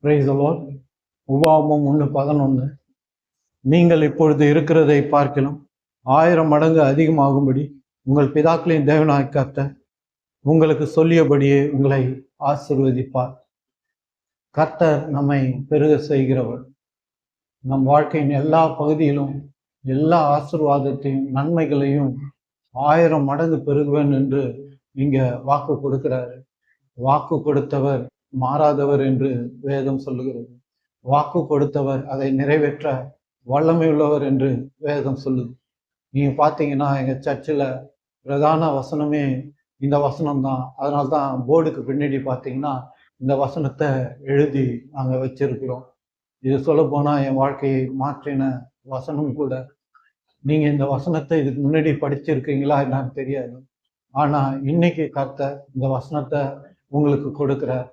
Price the Lord. உபாகமம் 1:11. நீங்கள் இப்பொழுது இருக்கிறதை பார்க்கலாம் 1000 மடங்கு அதிகமாகும்படி உங்கள் பிதாக்களின் தேவனாகிய கர்த்தர் உங்களுக்கு சொல்லியபடியே உங்களை ஆசீர்வதிப்பார். கர்த்தர் நம்மை பெருக செய்கிறவர். நம் வாழ்க்கையின் எல்லா பகுதியிலும் எல்லா ஆசீர்வாதத்தையும் நன்மைகளையும் 1000 மடங்கு பெருகுவேன் என்று இங்க வாக்கு கொடுக்கிறாரு. வாக்கு கொடுத்தவர் மாறாதவர் என்று வேதம் சொல்லுகிறது. வாக்கு கொடுத்தவர் அதை நிறைவேற்ற வல்லமை உள்ளவர் என்று வேதம் சொல்லுது. நீங்க பார்த்தீங்கன்னா எங்க சர்ச்சில் பிரதான வசனமே இந்த வசனம் தான். அதனால தான் போர்டுக்கு பின்னாடி பார்த்தீங்கன்னா இந்த வசனத்தை எழுதி நாங்கள் வச்சிருக்கிறோம். இது சொல்ல போனால் என் வாழ்க்கையை மாற்றின வசனம் கூட. நீங்க இந்த வசனத்தை இதுக்கு முன்னாடி படிச்சிருக்கீங்களா என்னன்னு தெரியாது. ஆனா இன்னைக்கு கர்த்தர் இந்த வசனத்தை உங்களுக்கு கொடுக்கிறார்.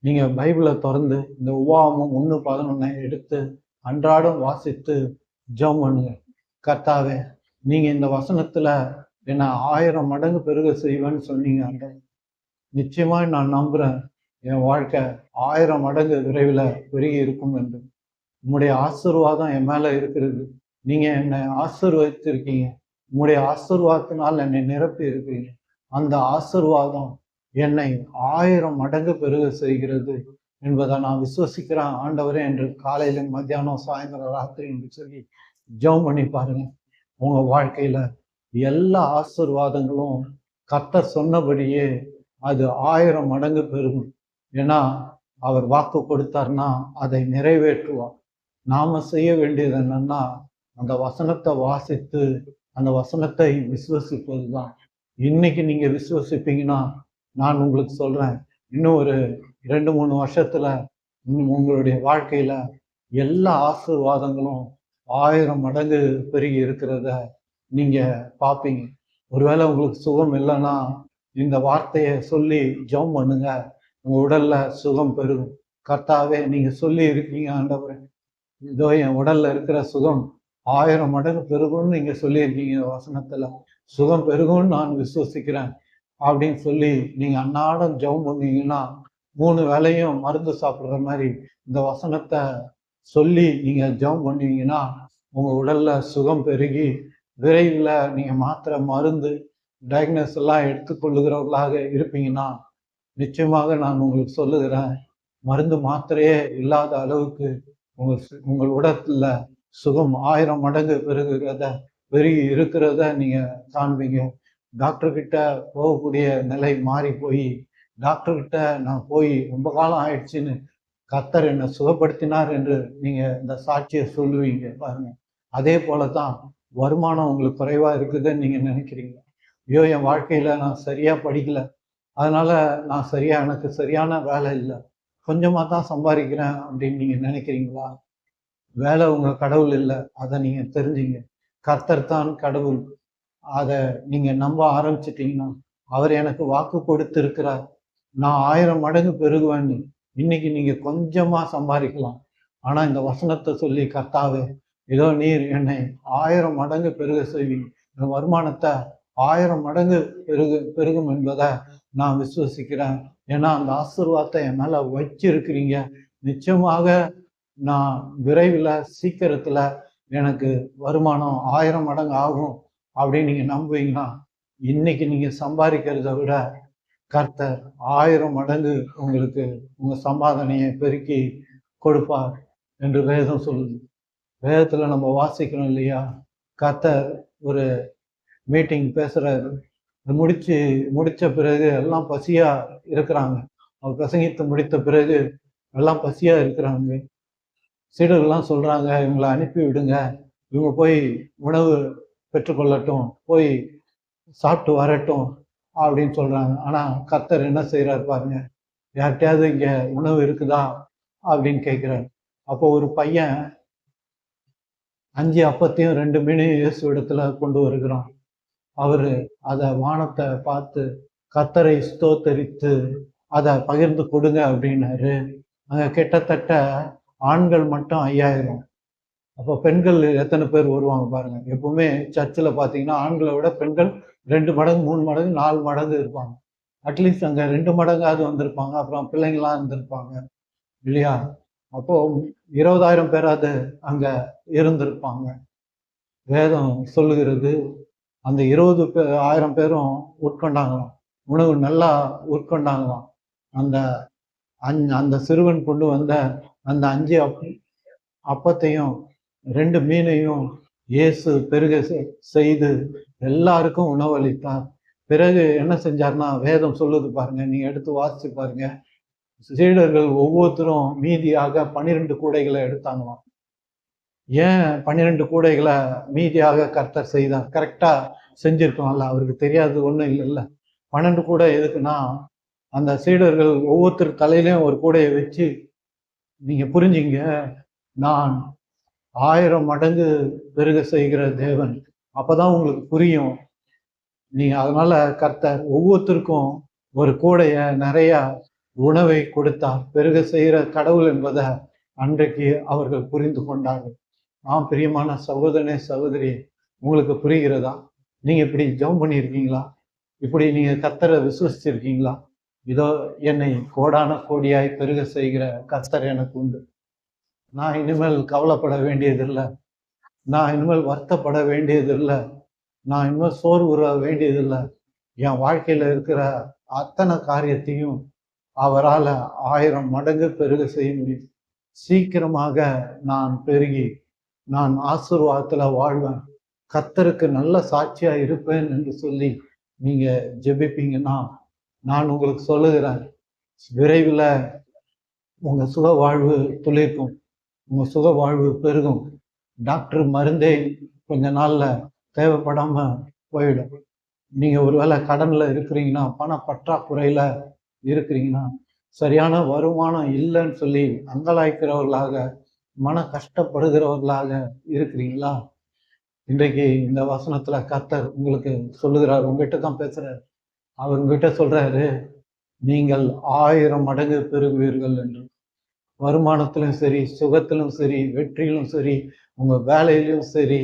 நீங்க பைபிளை திறந்து இந்த உபாகமம் 1:11 எடுத்து அன்றாடம் வாசித்து ஜெபம் பண்ணுங்க. கர்த்தாவே, நீங்க இந்த வசனத்துல என்ன 1000 மடங்கு பெருக செய்வேன்னு சொன்னீங்க. அந்த நிச்சயமா நான் நம்புறேன் என் வாழ்க்கை 1000 மடங்கு விரைவில் பெருகி இருக்கும் என்று. உங்களுடைய ஆசீர்வாதம் என் மேல இருக்கிறது. நீங்க என்னை ஆசீர்வதித்திருக்கீங்க. உங்களுடைய ஆசீர்வாதத்தினால் என்னை நிரப்பி இருக்கிறீங்க. அந்த ஆசீர்வாதம் என்னை 1000 மடங்கு பெருக செய்கிறது என்பதை நான் விசுவசிக்கிறேன் ஆண்டவரே என்று காலையில மத்தியானம் சாயந்தரம் ராத்திரி என்று சொல்லி ஜெபம் பண்ணி பாருங்க. உங்க வாழ்க்கையில எல்லா ஆசீர்வாதங்களும் கர்த்தர் சொன்னபடியே அது 1000 மடங்கு பெருகும். ஏன்னா அவர் வாக்கு கொடுத்தார்னா அதை நிறைவேற்றுவார். நாம செய்ய வேண்டியது என்னன்னா அந்த வசனத்தை வாசித்து அந்த வசனத்தை விசுவசிப்பது தான். இன்னைக்கு நீங்க விசுவசிப்பீங்கன்னா நான் உங்களுக்கு சொல்றேன், இன்னும் ஒரு 2-3 வருஷத்துல உங்களுடைய வாழ்க்கையில எல்லா ஆசீர்வாதங்களும் 1000 மடங்கு பெருகி இருக்கிறத நீங்க பார்ப்பீங்க. ஒருவேளை உங்களுக்கு சுகம் இல்லைன்னா இந்த வார்த்தையை சொல்லி ஜெபம் பண்ணுங்க. உங்க உடல்ல சுகம் பெருகும். கர்த்தாவே, நீங்க சொல்லி இருக்கீங்க ஆண்டவரே, இதோ என் உடல்ல இருக்கிற சுகம் 1000 மடங்கு பெருகும்னு நீங்க சொல்லியிருக்கீங்க. வசனத்துல சுகம் பெருகும்னு நான் விசுவசிக்கிறேன் அப்படின்னு சொல்லி நீங்க அன்னாடம் ஜெபம் பண்ணீங்கன்னா 3 வேளையும் மருந்து சாப்பிடுற மாதிரி இந்த வசனத்தை சொல்லி நீங்க ஜெபம் பண்ணுவீங்கன்னா உங்க உடல்ல சுகம் பெருகி விரைவில் நீங்க மாத்திரை மருந்து டயக்னோஸ் எல்லாம் எடுத்துக்கொள்ளுகிறவர்களாக இருப்பீங்கன்னா நிச்சயமாக நான் உங்களுக்கு சொல்லுகிறேன், மருந்து மாத்திரையே இல்லாத அளவுக்கு உங்கள் உடத்துல சுகம் 1000 மடங்கு பெருகி இருக்கிறத நீங்க காண்பீங்க. டாக்டர் கிட்ட போகக்கூடிய நிலை மாறி போய் டாக்டர்கிட்ட நான் போய் ரொம்ப காலம் ஆயிடுச்சுன்னு கர்த்தர் என்னை சுகப்படுத்தினார் என்று நீங்க இந்த சாட்சியை சொல்லுவீங்க பாருங்க. அதே போலதான் வருமானம் உங்களுக்கு குறைவா இருக்குதுன்னு நீங்க நினைக்கிறீங்க. ஐயோ, என் வாழ்க்கையில நான் சரியா படிக்கல, அதனால நான் எனக்கு சரியான வேலை இல்லை, கொஞ்சமா தான் சம்பாதிக்கிறேன் அப்படின்னு நீங்க நினைக்கிறீங்களா? வேலை உங்க கடவுள் இல்லை, அதை நீங்க தெரிஞ்சுங்க. கர்த்தர் தான் கடவுள். அதை நீங்க நம்ப ஆரம்பிச்சிட்டீங்கன்னா அவர் எனக்கு வாக்கு கொடுத்து இருக்கிறார், நான் 1000 மடங்கு பெருகுவேன்னு. இன்னைக்கு நீங்க கொஞ்சமா சம்பாதிக்கலாம், ஆனா இந்த வசனத்தை சொல்லி கர்த்தாவே, ஏதோ நீர் என்னை 1000 மடங்கு பெருக செய்வீங்க, இந்த வருமானத்தை 1000 மடங்கு பெருகும் என்பதை நான் விசுவசிக்கிறேன். ஏன்னா அந்த ஆசீர்வாதத்தை என் மேல வச்சிருக்கிறீங்க. நிச்சயமாக நான் விரைவில் சீக்கிரத்துல எனக்கு வருமானம் 1000 மடங்கு ஆகும் அப்படின்னு நீங்க நம்புவீங்கன்னா இன்னைக்கு நீங்க சம்பாதிக்கிறத விட கர்த்தர் 1000 மடங்கு உங்களுக்கு உங்க சம்பாதனையை பெருக்கி கொடுப்பார் என்று வேதம் சொல்லுது. வேதத்துல நம்ம வாசிக்கிறோம் இல்லையா, கர்த்தர் ஒரு மீட்டிங் பேசுறாரு. முடிச்ச பிறகு எல்லாம் பசியா இருக்கிறாங்க. அவர் பிரசங்கித்து முடித்த பிறகு எல்லாம் பசியா இருக்கிறாங்க. சீடர்கள்லாம் சொல்றாங்க, இவங்களை அனுப்பி விடுங்க, இவங்க போய் உணவு பெற்றுக்கொள்ளட்டும், போய் சாப்பிட்டு வரட்டும் அப்படின்னு சொல்றாங்க. ஆனா கர்த்தர் என்ன செய்யறாரு பாருங்க, யார்கிட்டயாவது இங்க உணவு இருக்குதா அப்படின்னு கேட்கிறாரு. அப்போ ஒரு பையன் 5 அப்பத்தையும் 2 மீனையும் இயேசு இடத்துல கொண்டு வருகிறான். அவரு அதை வானத்தை பார்த்து கர்த்தரை ஸ்தோத்தரித்து அதை பகிர்ந்து கொடுங்க அப்படின்னாரு. அங்க கிட்டத்தட்ட ஆண்கள் மட்டும் 5000. அப்போ பெண்கள் எத்தனை பேர் வருவாங்க பாருங்க. எப்பவுமே சர்ச்சில் பார்த்தீங்கன்னா ஆண்களை விட பெண்கள் 2 மடங்கு 3 மடங்கு 4 மடங்கு இருப்பாங்க. அட்லீஸ்ட் அங்கே 2 மடங்காவது வந்திருப்பாங்க. அப்புறம் பிள்ளைங்களாம் இருந்திருப்பாங்க இல்லையா? அப்போ 20,000 பேராது அங்க இருந்திருப்பாங்க. வேதம் சொல்லுகிறது அந்த 20,000 பேரும் உட்கொண்டாங்களாம். உணவு நல்லா உட்கொண்டாங்களாம். அந்த அந்த சிறுவன் கொண்டு வந்த அந்த 5 அப்பத்தையும் 2 மீனையும் இயேசு பெருக செய்து எல்லாருக்கும் உணவளித்தார். பிறகு என்ன செஞ்சார்னா, வேதம் சொல்லுது பாருங்க, நீங்க எடுத்து வாசிச்சு பாருங்க. சீடர்கள் ஒவ்வொருத்தரும் மீதியாக 12 கூடைகளை எடுத்தாங்களாம். ஏன் 12 கூடைகளை மீதியாக கர்த்தர் செய்தார்? கரெக்டா செஞ்சிருக்கோம்ல, அவருக்கு தெரியாது ஒன்றும் இல்லைல்ல. 12 கூடை எதுக்குன்னா, அந்த சீடர்கள் ஒவ்வொருத்தர் தலையிலையும் ஒரு கூடையை வச்சு, நீங்க புரிஞ்சுங்க, நான் 1000 மடங்கு பெருக செய்கிற தேவன். அப்பதான் உங்களுக்கு புரியும். நீங்க அதனால கர்த்தர் ஒவ்வொருத்தருக்கும் ஒரு கூடைய நிறைய உணவை கொடுத்தார். பெருக செய்கிற கடவுள் என்பதை அன்றைக்கு அவர்கள் புரிந்து கொண்டார்கள். பிரியமான சகோதரனே, சகோதரி, உங்களுக்கு புரிகிறதா? நீங்க இப்படி ஜெபம் பண்ணியிருக்கீங்களா? இப்படி நீங்க கர்த்தரை விசுவசிச்சிருக்கீங்களா? இதோ என்னை கோடான கோடியாய் பெருக செய்கிற கர்த்தர் எனக்கு உண்டு. நான் இனிமேல் கவலைப்பட வேண்டியதில்லை. நான் இனிமேல் வருத்தப்பட வேண்டியதில்லை. நான் இனிமேல் சோர்வுற வேண்டியதில்லை. என் வாழ்க்கையில இருக்கிற அத்தனை காரியத்தையும் அவரால் 1000 மடங்கு பெருக செய்ய முடியும். சீக்கிரமாக நான் பெருகி நான் ஆசீர்வாதத்துல வாழ்வேன், கர்த்தருக்கு நல்ல சாட்சியா இருப்பேன் என்று சொல்லி நீங்க ஜெபிப்பீங்கன்னா, நான் உங்களுக்கு சொல்லுகிறேன், விரைவில் உங்க சுக வாழ்வு துளிர்க்கும், உங்க சுக வாழ்வு பெருகும். டாக்டர் மருந்தே கொஞ்ச நாள்ல தேவைப்படாம போயிடும். நீங்க ஒருவேளை கடன்ல இருக்கிறீங்கன்னா, பண பற்றாக்குறையில இருக்கிறீங்கன்னா, சரியான வருமானம் இல்லைன்னு சொல்லி அங்கலாய்க்கிறவர்களாக, மன கஷ்டப்படுகிறவர்களாக இருக்கிறீங்களா? இன்றைக்கு இந்த வசனத்துல கர்த்தர் உங்களுக்கு சொல்லுகிறார், உங்ககிட்ட தான் பேசுறாரு. அவர் உங்ககிட்ட சொல்றாரு, நீங்கள் 1000 மடங்கு பெறுவீர்கள் என்று. வருமானத்திலும் சரி, சுகத்திலும் சரி, வெற்றியிலும் சரி, உங்க வேலையிலும் சரி,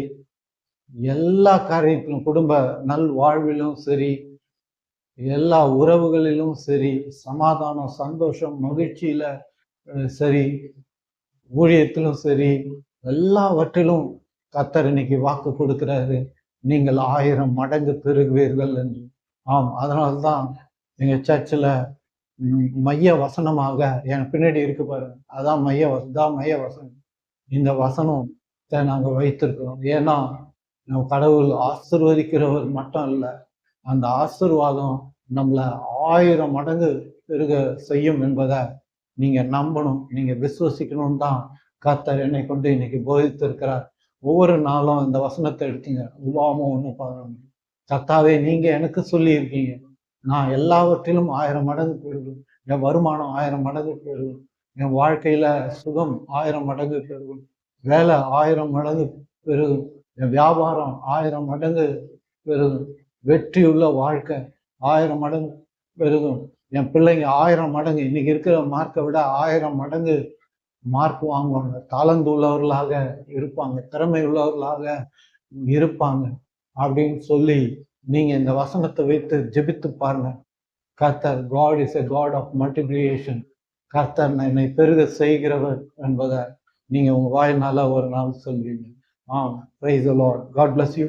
எல்லா காரியத்திலும், குடும்ப நல் வாழ்விலும் சரி, எல்லா உறவுகளிலும் சரி, சமாதானம், சந்தோஷம், மகிழ்ச்சியில சரி, ஊழியத்திலும் சரி, எல்லாவற்றிலும் கர்த்தர் இன்னைக்கு வாக்கு கொடுக்கிறாரு, நீங்கள் 1000 மடங்கு பெறுவீர்கள் என்று. அதனால்தான் எங்க சர்ச்சில் மைய வசனமாக என் பின்னாடி இருக்கு பாருங்க, அதான் மைய வசனம். இந்த வசனத்தை நாங்கள் வைத்திருக்கிறோம். ஏன்னா நம்ம கடவுள் ஆசீர்வதிக்கிறவர் மட்டும் இல்லை, அந்த ஆசீர்வாதம் நம்மளை 1000 மடங்கு பெருக செய்யும் என்பதை நீங்க நம்பணும், நீங்க விசுவசிக்கணும் தான் கர்த்தர் என்னை கொண்டு இன்னைக்கு போதித்திருக்கிறார். ஒவ்வொரு நாளும் இந்த வசனத்தை எடுத்துங்க. உபாகமம் 1:11. கர்த்தாவே, நீங்க எனக்கு சொல்லி இருக்கீங்க, நான் எல்லாவற்றிலும் 1000 மடங்கு பெருகும், என் வருமானம் 1000 மடங்கு பெருகும், என் வாழ்க்கையில சுகம் 1000 மடங்கு பெருகும், வேலை 1000 மடங்கு பெருகும், என் வியாபாரம் 1000 மடங்கு பெருகும், வெற்றியுள்ள வாழ்க்கை 1000 மடங்கு பெருகும், என் பிள்ளைங்க 1000 மடங்கு, இன்னைக்கு இருக்கிற மார்க்கை விட 1000 மடங்கு மார்க் வாங்குவாங்க, தாளந்து உள்ளவர்களாக இருப்பாங்க, திறமை உள்ளவர்களாக இருப்பாங்க அப்படின்னு சொல்லி நீங்க இந்த வசனத்தை வைத்து ஜெபித்து பாருங்க. கர்த்தர், God is a God of multiplication. கர்த்தர் என்னை பெருக செய்கிறவர் என்பதை நீங்க உங்க வாயினால ஒரு நாள் சொல்வீங்க. Praise the Lord. God bless you.